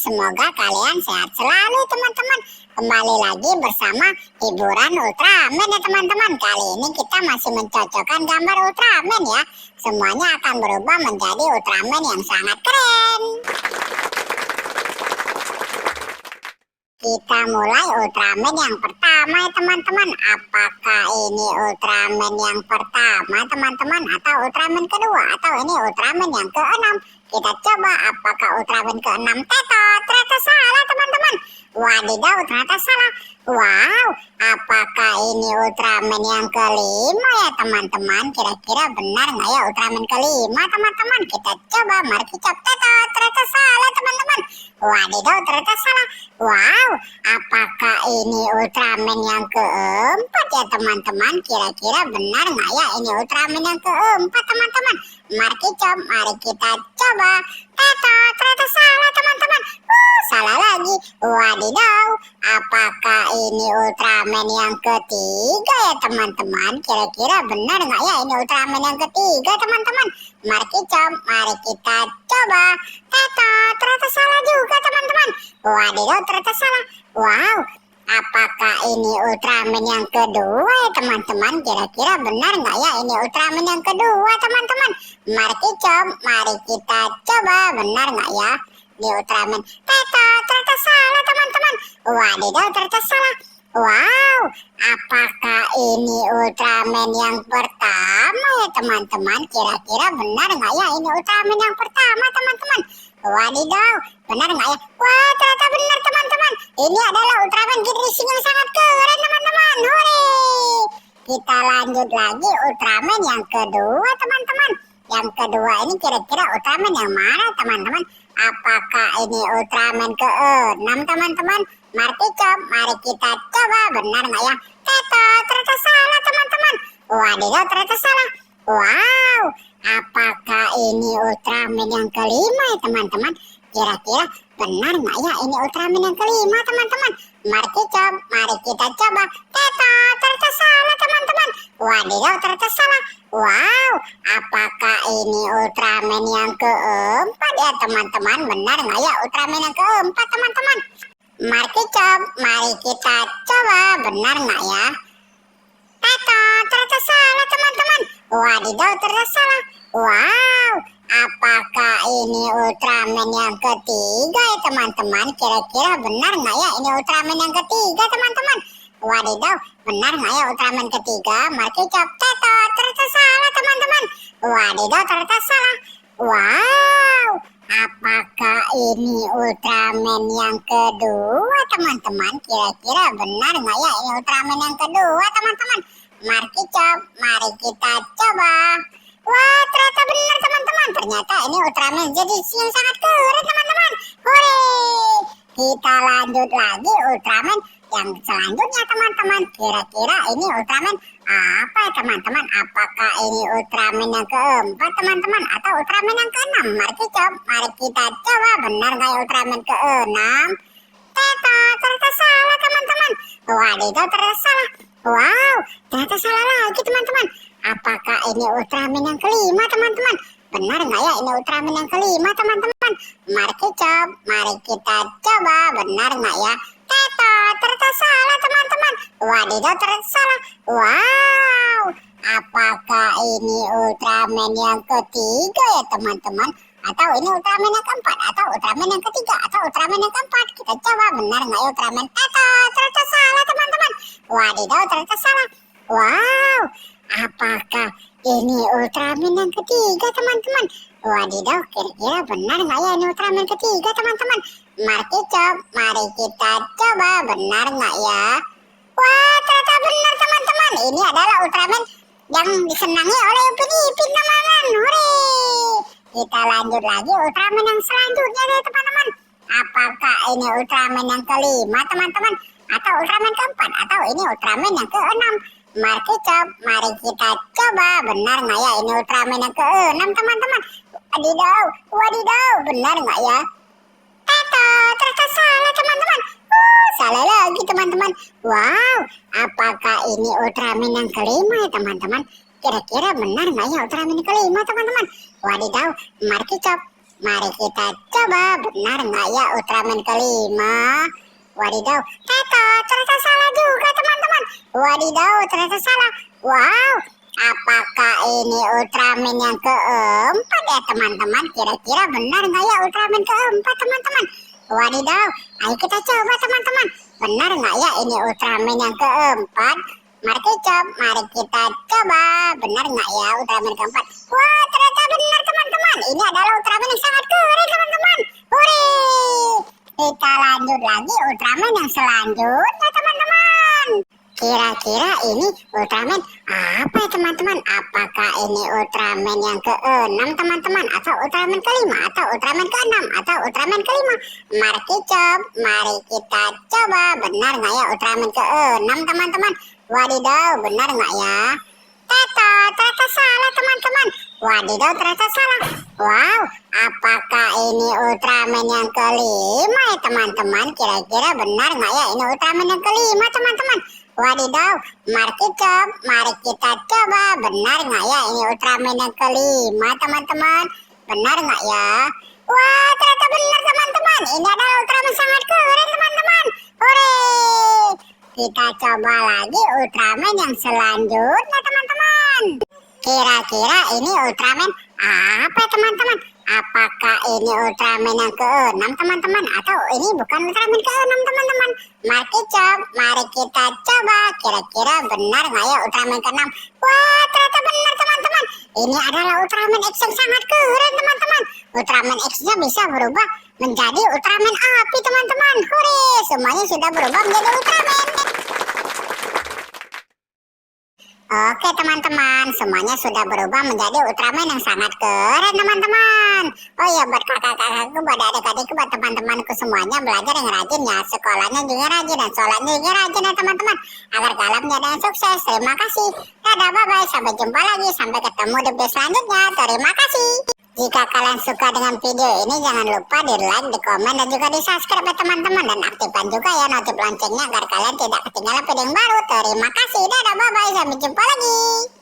semoga kalian sehat selalu teman-teman. Kembali lagi bersama hiburan Ultraman ya teman-teman. Kali ini kita masih mencocokkan gambar Ultraman ya. Semuanya akan berubah menjadi Ultraman yang sangat keren. Kita mulai Ultraman yang pertama ya teman-teman. Apakah ini Ultraman yang pertama teman-teman, atau Ultraman kedua, atau ini Ultraman yang ke-6? Kita coba apakah Ultraman ke-6 tetot. Ternyata salah teman-teman. Wadidaw, ternyata salah. Wow, apakah ini Ultraman yang ke-5 ya teman-teman? Kira-kira benar nggak ya Ultraman ke-5 teman-teman? Kita coba, mari kita tetot. Ternyata salah teman-teman. Wadidaw, ternyata salah. Wow, apakah ini Ultraman yang ke-4 ya teman-teman? Kira-kira benar nggak ya ini Ultraman yang ke-4 teman-teman? Mari kita coba. Tetot, ternyata salah teman-teman. Salah lagi. Wadidaw, apakah ini Ultraman yang ketiga ya teman-teman? Kira-kira benar nggak ya ini Ultraman yang ketiga teman-teman? Mari kita coba. Tetot, ternyata salah juga teman-teman. Wadidaw, ternyata salah. Wow, apakah ini Ultraman yang kedua ya teman-teman? Kira-kira benar nggak ya ini Ultraman yang kedua teman-teman? Mari kita coba. Benar nggak ya ini Ultraman? Tetot, ternyata salah teman-teman. Wadidaw, ternyata salah. Wow, apakah ini Ultraman yang pertama ya teman-teman? Kira-kira benar nggak ya ini Ultraman yang pertama teman-teman? Wadidaw, benar nggak ya? Wah, ternyata benar teman-teman. Ini adalah Ultraman Gridrising yang sangat keren teman-teman. Hore! Kita lanjut lagi Ultraman yang kedua teman-teman. Yang kedua ini kira-kira Ultraman yang mana teman-teman? Apakah ini Ultraman ke-6 teman-teman? Mari kita coba. Benar nggak ya? Tetot, ternyata salah teman-teman. Wadidaw, ternyata salah. Wow, apakah ini Ultraman yang kelima ya teman-teman? Kira-kira benar nggak ya ini Ultraman yang kelima teman-teman? Mari kita coba. Tetot, ternyata salah teman-teman. Wadidaw, ternyata salah. Wow, apakah ini Ultraman yang keempat ya teman-teman? Benar nggak ya Ultraman yang keempat teman-teman? Mari kita coba. Benar nggak ya? Tetot, ternyata salah teman-teman. Wadidaw, ternyata salah. Wow, apakah ini Ultraman yang ketiga ya teman-teman? Kira-kira benar nggak ya ini Ultraman yang ketiga teman-teman? Wadidaw, benar nggak ya Ultraman ketiga? Mari kita tetot, ternyata salah teman-teman. Wadidaw, ternyata salah. Wow, apakah ini Ultraman yang kedua teman-teman? Kira-kira benar nggak ya ini Ultraman yang kedua teman-teman? Mari kita coba. Wah, ternyata benar teman-teman. Ternyata ini Ultraman Gridrising yang sangat keren teman-teman. Hore! Kita lanjut lagi Ultraman yang selanjutnya teman-teman. Kira-kira ini Ultraman apa ya teman-teman? Apakah ini Ultraman yang keempat teman-teman, atau Ultraman yang ke-6? Mari kita coba. Benar nggak ya Ultraman ke-6? Tetot, ternyata salah teman-teman. Wadidaw, ternyata salah. Wow, ternyata salah lagi teman-teman. Apakah ini Ultraman yang kelima teman-teman? Benar nggak ya ini Ultraman yang kelima teman-teman? Mari kita coba. Benar nggak ya? Tetot, ternyata salah teman-teman. Wadidaw, ternyata salah. Wow, apakah ini Ultraman yang ketiga ya teman-teman? Atau ini Ultraman yang keempat, atau Ultraman yang ketiga, atau Ultraman yang keempat? Kita coba. Benar nggak ya Ultraman? Tetot, ternyata salah teman-teman. Wadidaw, ternyata salah. Wow, apakah ini Ultraman yang ketiga teman-teman? Wadidaw, kira-kira benar nggak ya ini Ultraman ketiga teman-teman? Mari kita coba. Benar nggak ya? Wah, ternyata benar teman-teman. Ini adalah Ultraman yang disenangi oleh Upin Ipin teman-teman. Hore! Kita lanjut lagi Ultraman yang selanjutnya deh teman-teman. Apakah ini Ultraman yang kelima teman-teman, atau Ultraman keempat, atau ini Ultraman yang ke-6? Mari kita coba. Benar nggak ya ini Ultraman yang ke-6 teman-teman? Wadidaw, benar nggak ya? Tetot, ternyata salah teman-teman. Salah lagi teman-teman. Wow, apakah ini Ultraman yang kelima ya teman-teman? Kira-kira benar nggak ya Ultraman yang kelima teman-teman? Wadidaw, mari Mari kita coba, benar nggak ya Ultraman kelima? Wadidaw, ternyata salah juga teman-teman. Wadidaw, ternyata salah. Wow, apakah ini Ultraman yang keempat ya teman-teman? Kira-kira benar nggak ya Ultraman keempat teman-teman? Wadidaw, ayo kita coba teman-teman. Benar nggak ya ini Ultraman yang keempat? Mari kita coba. Benar nggak ya Ultraman keempat? Wah, ternyata benar teman-teman. Ini adalah Ultraman yang sangat keren teman-teman. Hore! Kita lanjut lagi Ultraman yang selanjutnya teman-teman. Kira-kira ini Ultraman apa ya teman-teman? Apakah ini Ultraman yang ke-6 teman-teman? Atau Ultraman kelima? Atau Ultraman ke-6? Atau Ultraman kelima? Mari kita coba. Benar nggak ya Ultraman ke-6 teman-teman? Wadidaw, benar nggak ya? Ternyata salah teman-teman. Wadidaw, ternyata salah. Wow, apakah ini Ultraman yang kelima ya teman-teman? Kira-kira benar nggak ya ini Ultraman yang kelima teman-teman? Wadidaw, mari kita coba. Benar nggak ya ini Ultraman yang kelima teman-teman? Benar nggak ya? Wah, ternyata benar teman-teman. Ini adalah Ultraman sangat keren teman-teman. Hore! Kita coba lagi Ultraman yang selanjutnya teman-teman. Kira-kira ini Ultraman apa teman-teman? Apakah ini Ultraman yang ke-6 teman-teman? Atau ini bukan Ultraman ke-6 teman-teman? Mari kita coba. Kira-kira benar nggak ya Ultraman ke-6? Wah, ternyata benar teman-teman. Ini adalah Ultraman X yang sangat keren teman-teman. Ultraman X-nya bisa berubah menjadi Ultraman api teman-teman. Hore, semuanya sudah berubah menjadi Ultraman. Oke teman-teman, semuanya sudah berubah menjadi Ultraman yang sangat keren teman-teman. Oh iya, buat kakak-kakakku, buat adik-adikku, buat teman-temanku semuanya belajar yang rajin ya. Sekolahnya juga rajin dan sholatnya juga rajin ya teman-teman. Agar kalian menjadi yang sukses. Terima kasih. Dadah, bye-bye. Sampai jumpa lagi. Sampai ketemu di video selanjutnya. Terima kasih. Jika kalian suka dengan video ini, jangan lupa di like, di komen, dan juga di subscribe ya teman-teman. Dan aktifkan juga ya notif loncengnya agar kalian tidak ketinggalan video yang baru. Terima kasih. Dadah, bye-bye. Sampai jumpa lagi.